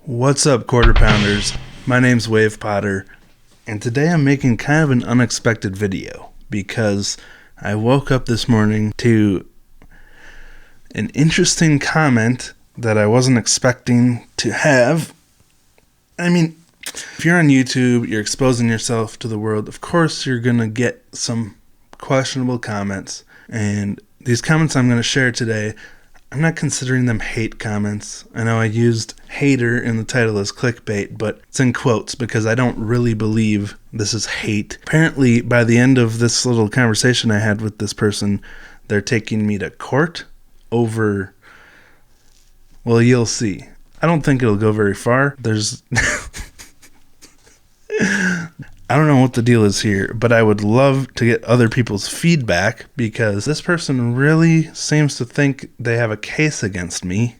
What's up, quarter pounders? My name's Wave Potter, and today I'm making kind of an unexpected video because I woke up this morning to an interesting comment that I wasn't expecting to have. I mean, if you're on YouTube, you're exposing yourself to the world, of course you're gonna get some questionable comments, and these comments I'm gonna share today, I'm not considering them hate comments. I know I used hater in the title as clickbait, but it's in quotes because I don't really believe this is hate. Apparently, by the end of this little conversation I had with this person, they're taking me to court over, well, you'll see. I don't think it'll go very far. I don't know what the deal is here, but I would love to get other people's feedback because this person really seems to think they have a case against me.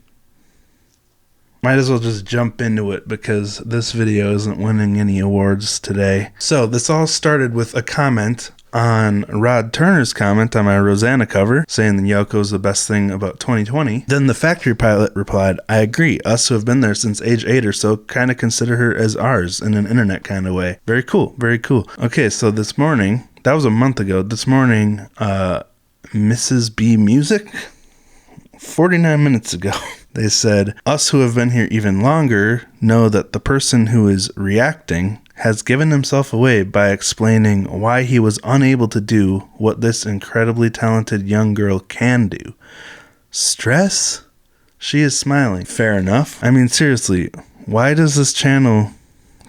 Might as well just jump into it because this video isn't winning any awards today. So this all started with a comment on Rod Turner's comment on my Rosanna cover saying that Yoko's the best thing about 2020. Then the Factory Pilot replied, "I agree. Us who have been there since age 8 or so kind of consider her as ours in an internet kind of way." Very cool. Very cool. Okay, so this morning, that was a month ago. This morning, Mrs. B Music, 49 minutes ago, they said, "Us who have been here even longer know that the person who is reacting has given himself away by explaining why he was unable to do what this incredibly talented young girl can do. Stress?" She is smiling. Fair enough. I mean, seriously, why does this channel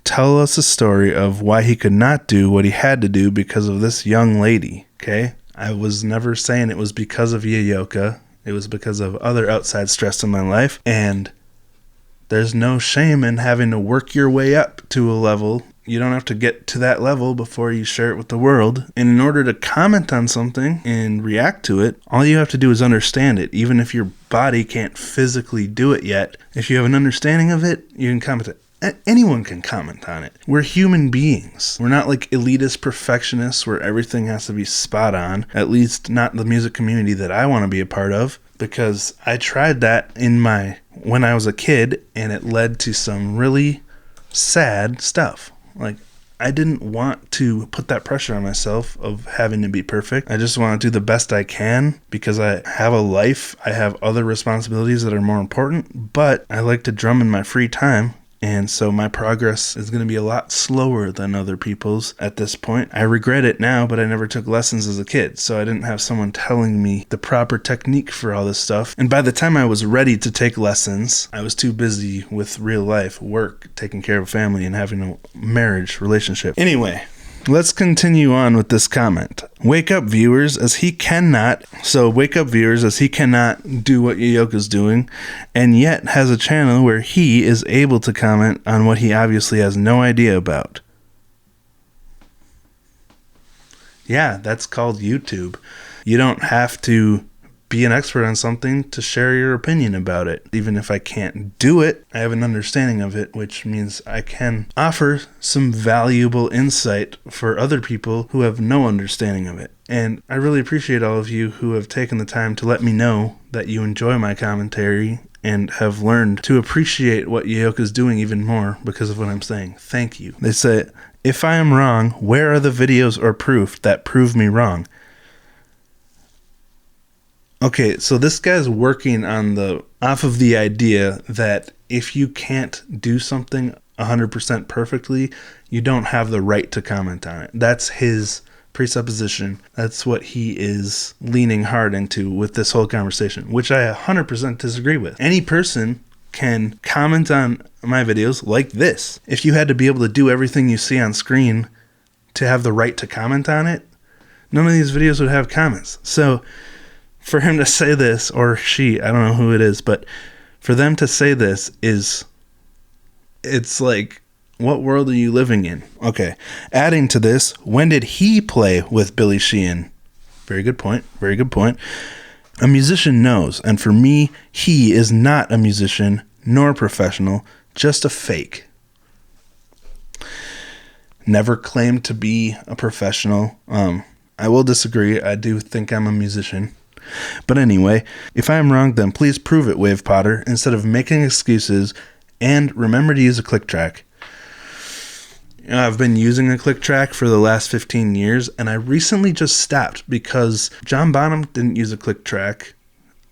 tell us a story of why he could not do what he had to do because of this young lady? Okay? I was never saying it was because of Yoka. It was because of other outside stress in my life, and there's no shame in having to work your way up to a level. You don't have to get to that level before you share it with the world. And in order to comment on something and react to it, all you have to do is understand it. Even if your body can't physically do it yet, if you have an understanding of it, you can comment it. Anyone can comment on it. We're human beings. We're not like elitist perfectionists where everything has to be spot on. At least not the music community that I want to be a part of, because I tried that when I was a kid, and it led to some really sad stuff. Like, I didn't want to put that pressure on myself of having to be perfect. I just want to do the best I can because I have a life. I have other responsibilities that are more important, but I like to drum in my free time. And so my progress is going to be a lot slower than other people's at this point. I regret it now, but I never took lessons as a kid, so I didn't have someone telling me the proper technique for all this stuff. And by the time I was ready to take lessons, I was too busy with real life, work, taking care of a family, and having a marriage relationship. Anyway, let's continue on with this comment. Wake up, viewers, as he cannot do what Yoko's doing, and yet has a channel where he is able to comment on what he obviously has no idea about. Yeah, that's called YouTube. You don't have to be an expert on something to share your opinion about it. Even if I can't do it, I have an understanding of it, which means I can offer some valuable insight for other people who have no understanding of it. And I really appreciate all of you who have taken the time to let me know that you enjoy my commentary and have learned to appreciate what Yoko's doing even more because of what I'm saying. Thank you. They say, "If I am wrong, where are the videos or proof that prove me wrong?" Okay, so this guy's working off of the idea that if you can't do something 100% perfectly, you don't have the right to comment on it. That's his presupposition. That's what he is leaning hard into with this whole conversation, which I 100% disagree with. Any person can comment on my videos like this. If you had to be able to do everything you see on screen to have the right to comment on it, none of these videos would have comments. So for him to say this, or she, I don't know who it is, but for them to say this it's like, what world are you living in? Okay, adding to this, when did he play with Billy Sheehan? Very good point, very good point. A musician knows, and for me, he is not a musician, nor professional, just a fake. Never claimed to be a professional. I will disagree, I do think I'm a musician. But anyway, if I am wrong, then please prove it, Wave Potter, instead of making excuses And remember to use a click track. I've been using a click track for the last 15 years, and I recently just stopped because John Bonham didn't use a click track.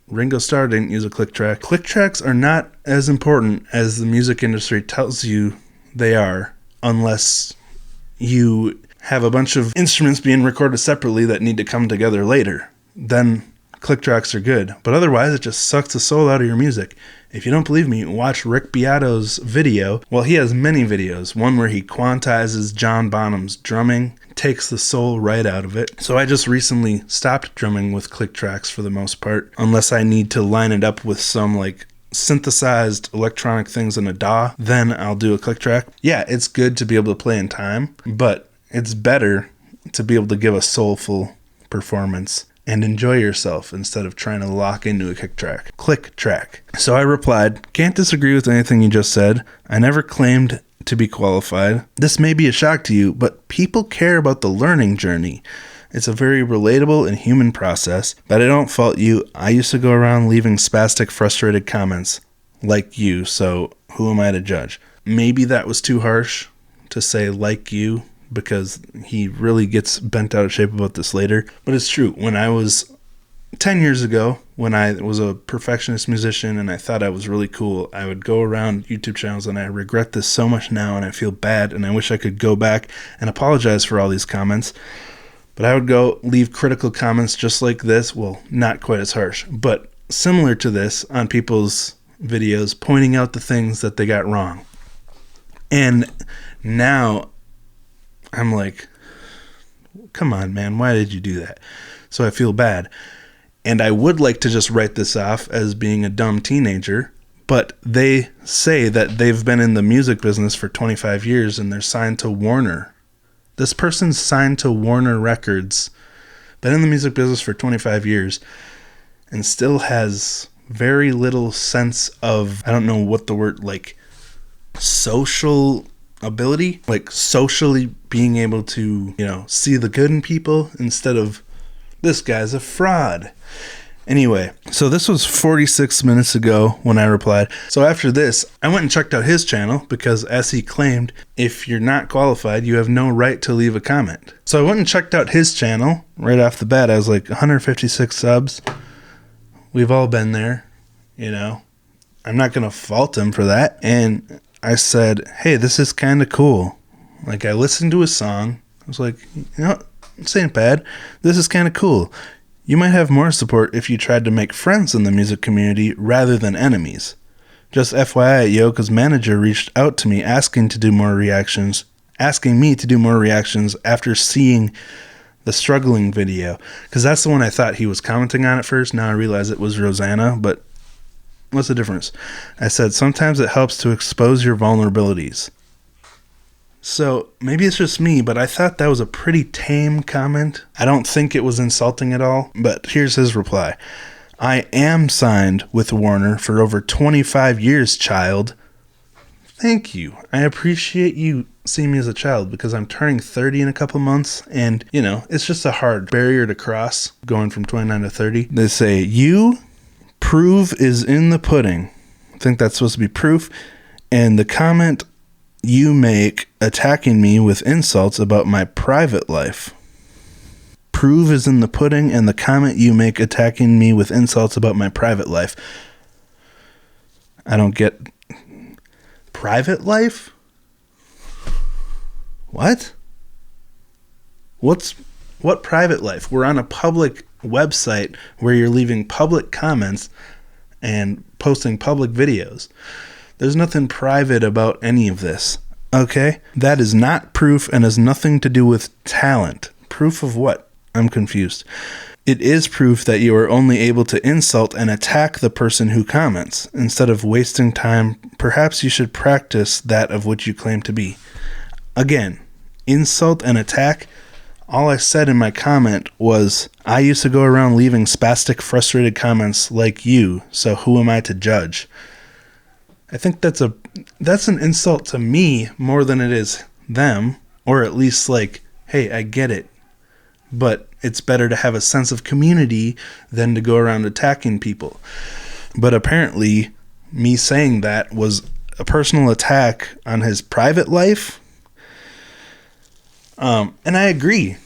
Ringo Starr didn't use a click track. Click tracks are not as important as the music industry tells you they are, unless you have a bunch of instruments being recorded separately that need to come together later. Then click tracks are good. But otherwise, it just sucks the soul out of your music. If you don't believe me, watch Rick Beato's video. Well, he has many videos. One where he quantizes John Bonham's drumming, takes the soul right out of it. So I just recently stopped drumming with click tracks for the most part, unless I need to line it up with some like synthesized electronic things in a DAW, then I'll do a click track. Yeah, it's good to be able to play in time, but it's better to be able to give a soulful performance and enjoy yourself instead of trying to lock into a click track. So I replied, "Can't disagree with anything you just said. I never claimed to be qualified. This may be a shock to you, but people care about the learning journey. It's a very relatable and human process, but I don't fault you. I used to go around leaving spastic, frustrated comments like you, so who am I to judge?" Maybe that was too harsh to say like you, because he really gets bent out of shape about this later. But it's true. When I was 10 years ago, when I was a perfectionist musician and I thought I was really cool, I would go around YouTube channels, and I regret this so much now, and I feel bad, and I wish I could go back and apologize for all these comments. But I would go leave critical comments just like this. Well, not quite as harsh, but similar to this on people's videos, pointing out the things that they got wrong. And now I'm like, come on, man, why did you do that? So I feel bad. And I would like to just write this off as being a dumb teenager, but they say that they've been in the music business for 25 years and they're signed to Warner. This person's signed to Warner Records, been in the music business for 25 years, and still has very little sense of, I don't know what the word, like social ability, like socially being able to, see the good in people instead of this guy's a fraud. Anyway, so this was 46 minutes ago when I replied. So after this, I went and checked out his channel because, as he claimed, if you're not qualified, you have no right to leave a comment. So I went and checked out his channel right off the bat. I was like, 156 subs. We've all been there, I'm not going to fault him for that. And I said, hey, this is kind of cool. Like, I listened to his song. I was like, this ain't bad. This is kind of cool. You might have more support if you tried to make friends in the music community rather than enemies. Just FYI, Yoko's manager reached out to me asking me to do more reactions after seeing the struggling video. Because that's the one I thought he was commenting on at first. Now I realize it was Rosanna, but what's the difference? I said, sometimes it helps to expose your vulnerabilities. So maybe it's just me, but I thought that was a pretty tame comment. I don't think it was insulting at all, but here's his reply. I am signed with Warner for over 25 years, child. Thank you. I appreciate you seeing me as a child because I'm turning 30 in a couple months, and, it's just a hard barrier to cross going from 29 to 30. They say, you proof is in the pudding. I think that's supposed to be proof. And the comment you make attacking me with insults about my private life. Proof is in the pudding, and the comment you make attacking me with insults about my private life. I don't get private life? What private life? We're on a public website where you're leaving public comments and posting public videos. There's nothing private about any of this, okay? That is not proof and has nothing to do with talent. Proof of what? I'm confused. It is proof that you are only able to insult and attack the person who comments. Instead of wasting time, perhaps you should practice that of which you claim to be. Again, insult and attack. All I said in my comment was, I used to go around leaving spastic, frustrated comments like you, so who am I to judge? I think that's an insult to me more than it is them, or at least like, hey, I get it, but it's better to have a sense of community than to go around attacking people. But apparently, me saying that was a personal attack on his private life. And I agree.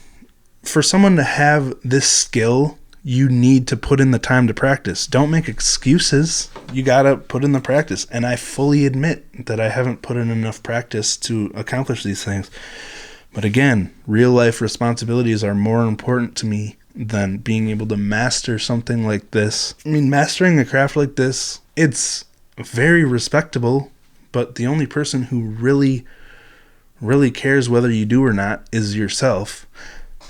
For someone to have this skill, you need to put in the time to practice. Don't make excuses. You gotta put in the practice. And I fully admit that I haven't put in enough practice to accomplish these things. But again, real life responsibilities are more important to me than being able to master something like this. I mean, mastering a craft like this, it's very respectable, but the only person who really cares whether you do or not is yourself.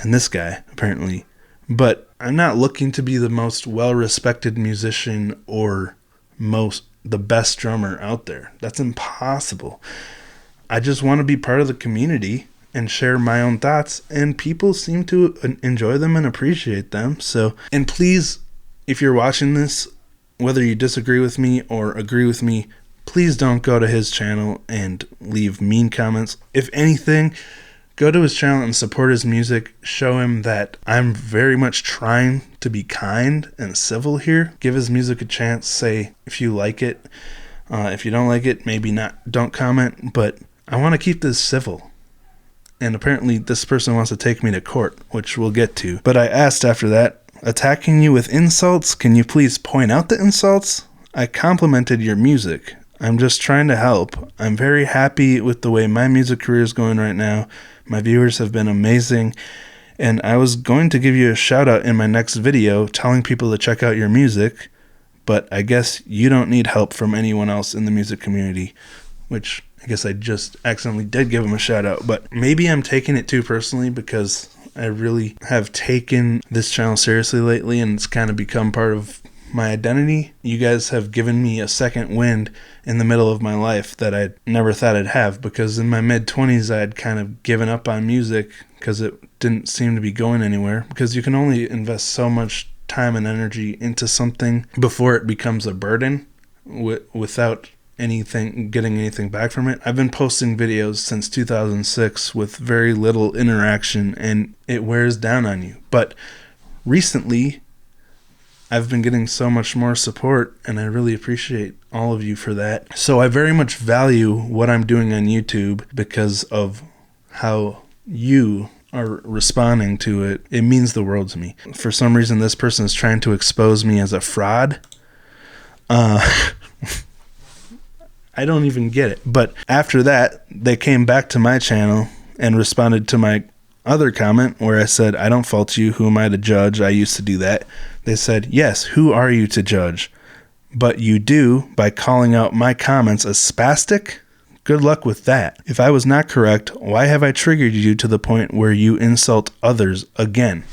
And this guy, apparently. But I'm not looking to be the most well-respected musician or the best drummer out there. That's impossible. I just want to be part of the community and share my own thoughts, and people seem to enjoy them and appreciate them. So, and please, if you're watching this, whether you disagree with me or agree with me, please don't go to his channel and leave mean comments. If anything, go to his channel and support his music. Show him that I'm very much trying to be kind and civil here. Give his music a chance. Say if you like it. If you don't like it, maybe not. Don't comment. But I want to keep this civil. And apparently this person wants to take me to court, which we'll get to. But I asked after that, attacking you with insults, can you please point out the insults? I complimented your music. I'm just trying to help. I'm very happy with the way my music career is going right now. My viewers have been amazing. And I was going to give you a shout out in my next video telling people to check out your music, but I guess you don't need help from anyone else in the music community, which I guess I just accidentally did give him a shout out. But maybe I'm taking it too personally because I really have taken this channel seriously lately and it's kind of become part of my identity. You guys have given me a second wind in the middle of my life that I never thought I'd have, because in my mid-20s I had kind of given up on music because it didn't seem to be going anywhere, because you can only invest so much time and energy into something before it becomes a burden without getting anything back from it. I've been posting videos since 2006 with very little interaction, and it wears down on you. But recently I've been getting so much more support, and I really appreciate all of you for that. So I very much value what I'm doing on YouTube because of how you are responding to it. It means the world to me. For some reason, this person is trying to expose me as a fraud. I don't even get it. But after that, they came back to my channel and responded to my other comment where I said, I don't fault you. Who am I to judge? I used to do that. They said, yes, who are you to judge? But you do by calling out my comments as spastic? Good luck with that. If I was not correct, why have I triggered you to the point where you insult others again?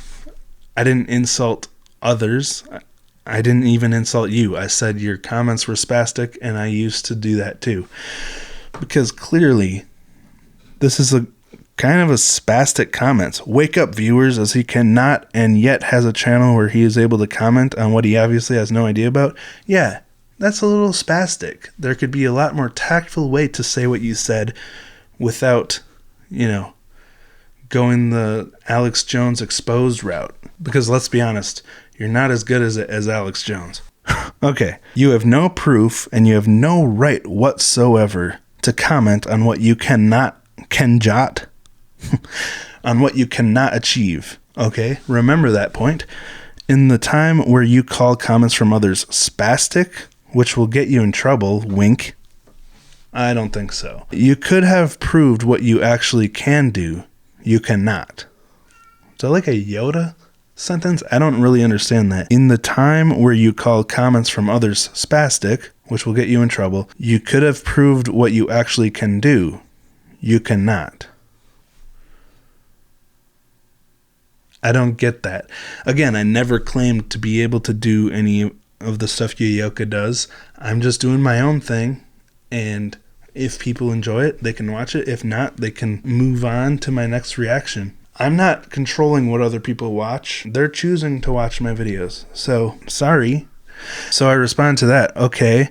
I didn't insult others. I didn't even insult you. I said your comments were spastic, and I used to do that too. Because clearly, this is a kind of a spastic comments. Wake up, viewers, as he cannot and yet has a channel where he is able to comment on what he obviously has no idea about. Yeah, that's a little spastic. There could be a lot more tactful way to say what you said without, going the Alex Jones exposed route. Because let's be honest, you're not as good as Alex Jones. Okay, you have no proof and you have no right whatsoever to comment on what you can jot on what you cannot achieve. Okay, remember that point. In the time where you call comments from others spastic, which will get you in trouble, wink, I don't think so. You could have proved what you actually can do. You cannot. Is that like a Yoda sentence? I don't really understand that. In the time where you call comments from others spastic, which will get you in trouble, you could have proved what you actually can do. You cannot. I don't get that. Again, I never claimed to be able to do any of the stuff Yoyoka does. I'm just doing my own thing, and if people enjoy it, they can watch it. If not, they can move on to my next reaction. I'm not controlling what other people watch. They're choosing to watch my videos. So, sorry. So I respond to that. Okay,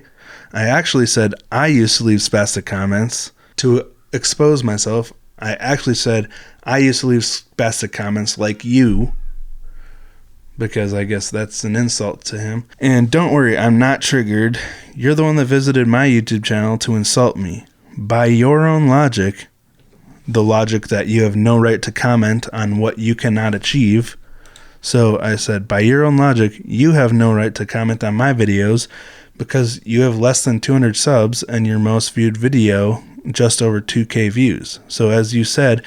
I actually said I used to leave spastic comments to expose myself. I actually said I used to leave spastic comments like you, because I guess that's an insult to him. And don't worry, I'm not triggered. You're the one that visited my YouTube channel to insult me. By your own logic, the logic that you have no right to comment on what you cannot achieve. So I said, by your own logic, you have no right to comment on my videos because you have less than 200 subs and your most viewed video just over 2K views. So as you said,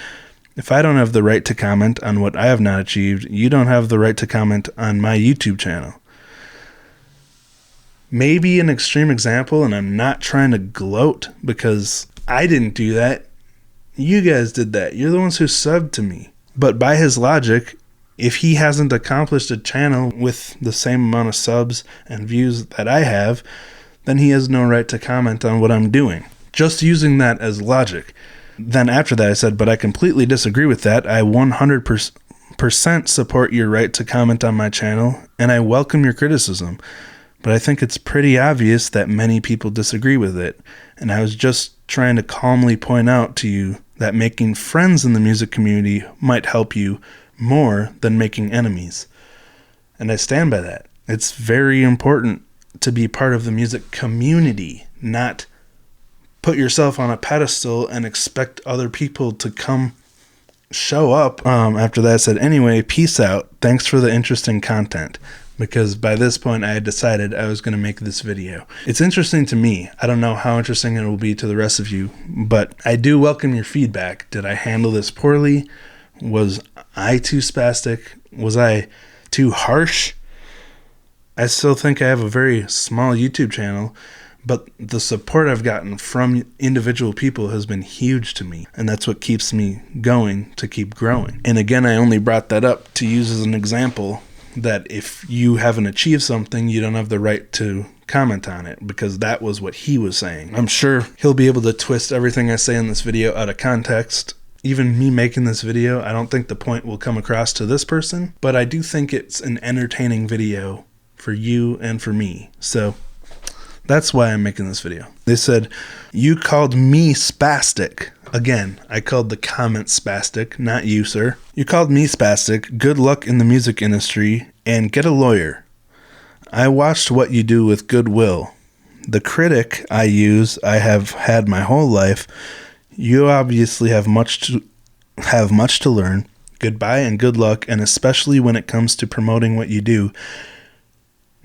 if I don't have the right to comment on what I have not achieved, you don't have the right to comment on my YouTube channel. Maybe an extreme example, and I'm not trying to gloat because I didn't do that. You guys did that. You're the ones who subbed to me. But by his logic, if he hasn't accomplished a channel with the same amount of subs and views that I have, then he has no right to comment on what I'm doing. Just using that as logic. Then after that I said, but I completely disagree with that. I 100% support your right to comment on my channel, and I welcome your criticism. But I think it's pretty obvious that many people disagree with it. And I was just trying to calmly point out to you that making friends in the music community might help you more than making enemies. And I stand by that. It's very important to be part of the music community, not put yourself on a pedestal and expect other people to come show up. After that I said, anyway, peace out. Thanks for the interesting content. Because by this point I had decided I was going to make this video. It's interesting to me. I don't know how interesting it will be to the rest of you, but I do welcome your feedback. Did I handle this poorly? Was I too spastic? Was I too harsh? I still think I have a very small YouTube channel, but the support I've gotten from individual people has been huge to me, and that's what keeps me going to keep growing. And again, I only brought that up to use as an example that if you haven't achieved something, you don't have the right to comment on it, because that was what he was saying. I'm sure he'll be able to twist everything I say in this video out of context. Even me making this video, I don't think the point will come across to this person, but I do think it's an entertaining video for you and for me. So that's why I'm making this video. They said, you called me spastic. Again, I called the comment spastic, not you, sir. You called me spastic. Good luck in the music industry and get a lawyer. I watched what you do with goodwill. The critic I use, I have had my whole life. You obviously have much to learn. Goodbye and good luck, and especially when it comes to promoting what you do.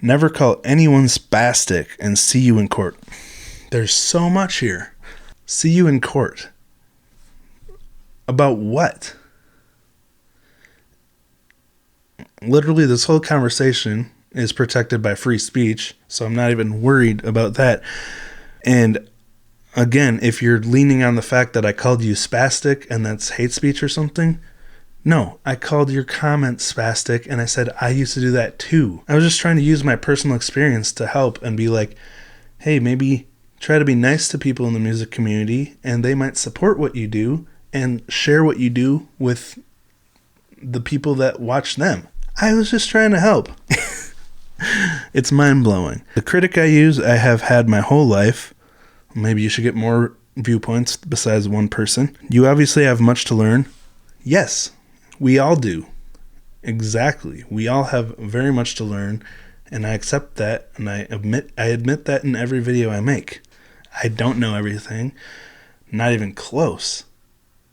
Never call anyone spastic, and see you in court. There's so much here. See you in court. About what? Literally, this whole conversation is protected by free speech, so I'm not even worried about that. And again, if you're leaning on the fact that I called you spastic and that's hate speech or something, no, I called your comment spastic and I said I used to do that too. I was just trying to use my personal experience to help and be like, hey, maybe try to be nice to people in the music community and they might support what you do and share what you do with the people that watch them. I was just trying to help. It's mind-blowing. The critic I use, I have had my whole life. Maybe you should get more viewpoints besides one person. You obviously have much to learn. Yes, we all do. Exactly. We all have very much to learn, and I accept that, and I admit that in every video I make. I don't know everything. Not even close.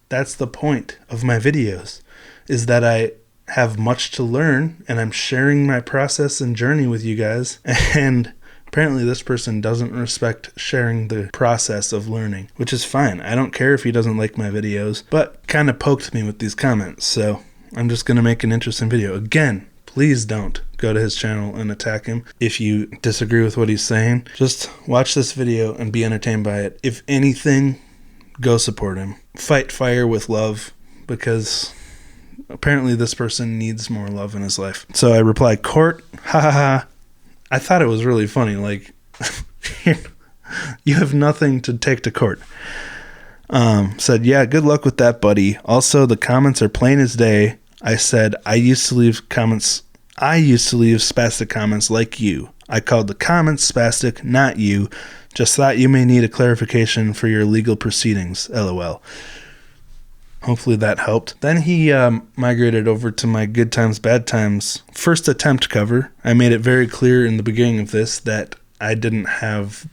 That's the point of my videos, is that I have much to learn, and I'm sharing my process and journey with you guys, and apparently this person doesn't respect sharing the process of learning, which is fine. I don't care if he doesn't like my videos, but kind of poked me with these comments, so I'm just going to make an interesting video. Again, please don't go to his channel and attack him if you disagree with what he's saying. Just watch this video and be entertained by it. If anything, go support him. Fight fire with love, because apparently this person needs more love in his life. So I replied, court, ha ha ha. I thought it was really funny. Like, you have nothing to take to court. Said, yeah, good luck with that, buddy. Also, the comments are plain as day. I said, I used to leave spastic comments like you. I called the comments spastic, not you. Just thought you may need a clarification for your legal proceedings. LOL. Hopefully that helped. Then he migrated over to my Good Times, Bad Times first attempt cover. I made it very clear in the beginning of this that I didn't have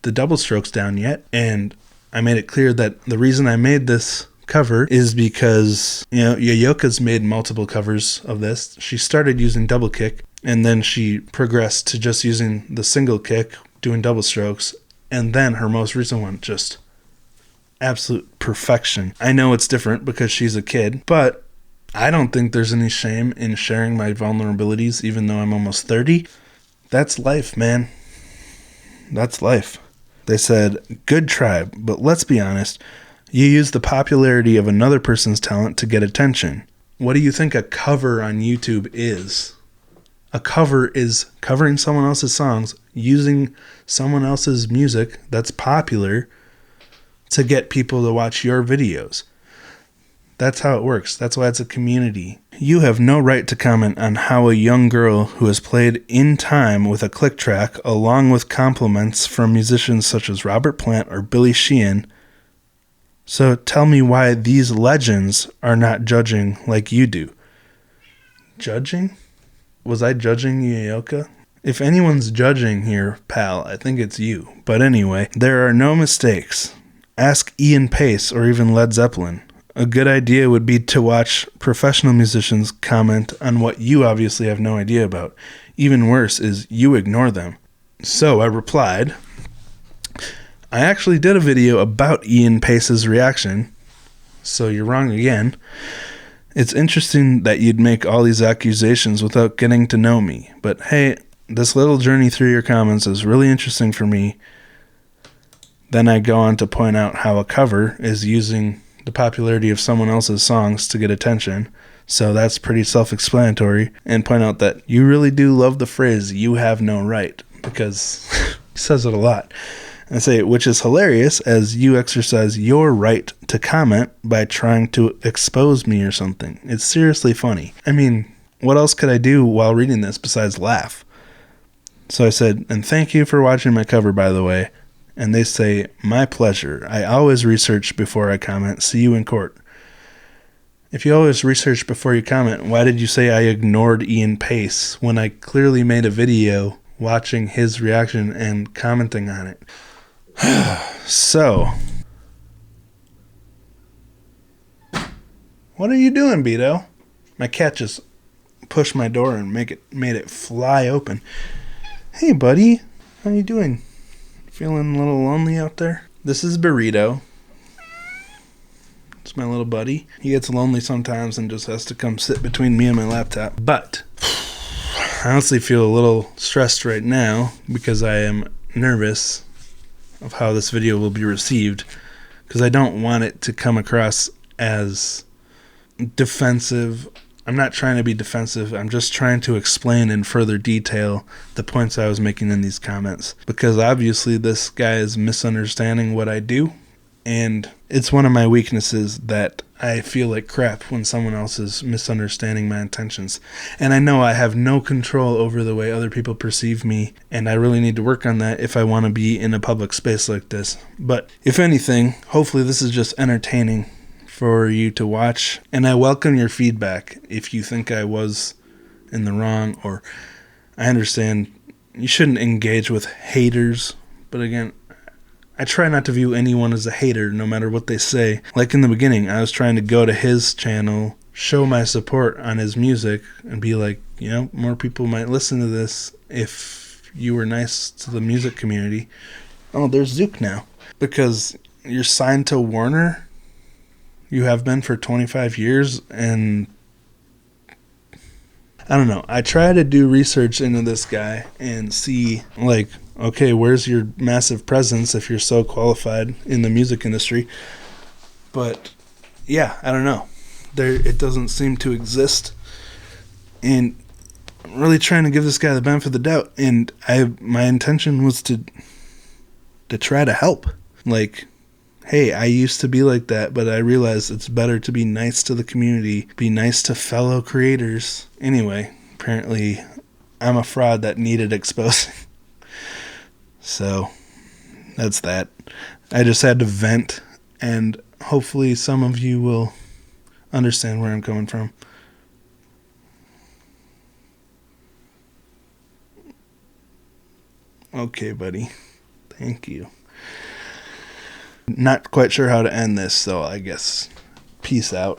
the double strokes down yet. And I made it clear that the reason I made this cover is because, Yoyoka's made multiple covers of this. She started using double kick, and then she progressed to just using the single kick, doing double strokes. And then her most recent one, just absolute perfection. I know it's different because she's a kid, but I don't think there's any shame in sharing my vulnerabilities, even though I'm almost 30. That's life, man. That's life. They said, good try, but let's be honest. You use the popularity of another person's talent to get attention. What do you think a cover on YouTube is? A cover is covering someone else's songs, using someone else's music that's popular to get people to watch your videos. That's how it works. That's why it's a community. You have no right to comment on how a young girl who has played in time with a click track, along with compliments from musicians such as Robert Plant or Billy Sheehan. So tell me why these legends are not judging like you do. Judging? Was I judging Yoyoka? If anyone's judging here, pal, I think it's you. But anyway, there are no mistakes. Ask Ian Pace or even Led Zeppelin. A good idea would be to watch professional musicians comment on what you obviously have no idea about. Even worse is you ignore them. So I replied, I actually did a video about Ian Pace's reaction, so you're wrong again. It's interesting that you'd make all these accusations without getting to know me, but hey, this little journey through your comments is really interesting for me. Then I go on to point out how a cover is using the popularity of someone else's songs to get attention, so that's pretty self-explanatory, and point out that you really do love the phrase, you have no right, because he says it a lot. I say, which is hilarious as you exercise your right to comment by trying to expose me or something. It's seriously funny. I mean, what else could I do while reading this besides laugh? So I said, and thank you for watching my cover, by the way. And they say, my pleasure. I always research before I comment. See you in court. If you always research before you comment, why did you say I ignored Ian Pace when I clearly made a video watching his reaction and commenting on it? So, what are you doing, Beto? My cat just pushed my door and made it fly open. Hey, buddy. How you doing? Feeling a little lonely out there? This is Burrito. It's my little buddy. He gets lonely sometimes and just has to come sit between me and my laptop. But I honestly feel a little stressed right now because I am nervous of how this video will be received, because I don't want it to come across as defensive. I'm not trying to be defensive. I'm just trying to explain in further detail the points I was making in these comments, because obviously this guy is misunderstanding what I do, and it's one of my weaknesses that I feel like crap when someone else is misunderstanding my intentions. And I know I have no control over the way other people perceive me, and I really need to work on that if I want to be in a public space like this. But if anything, hopefully this is just entertaining for you to watch, and I welcome your feedback if you think I was in the wrong, or I understand you shouldn't engage with haters, but again, I try not to view anyone as a hater no matter what they say. Like in the beginning, I was trying to go to his channel, show my support on his music, and be like, more people might listen to this if you were nice to the music community. Oh, there's Zook now. Because you're signed to Warner. You have been for 25 years, and I don't know. I try to do research into this guy and see, like, okay, where's your massive presence if you're so qualified in the music industry? But, yeah, I don't know. It doesn't seem to exist. And I'm really trying to give this guy the benefit of the doubt. And my intention was to try to help. Like, hey, I used to be like that, but I realized it's better to be nice to the community, be nice to fellow creators. Anyway, apparently I'm a fraud that needed exposing. So, that's that. I just had to vent, and hopefully some of you will understand where I'm coming from. Okay, buddy. Thank you. Not quite sure how to end this, so I guess peace out.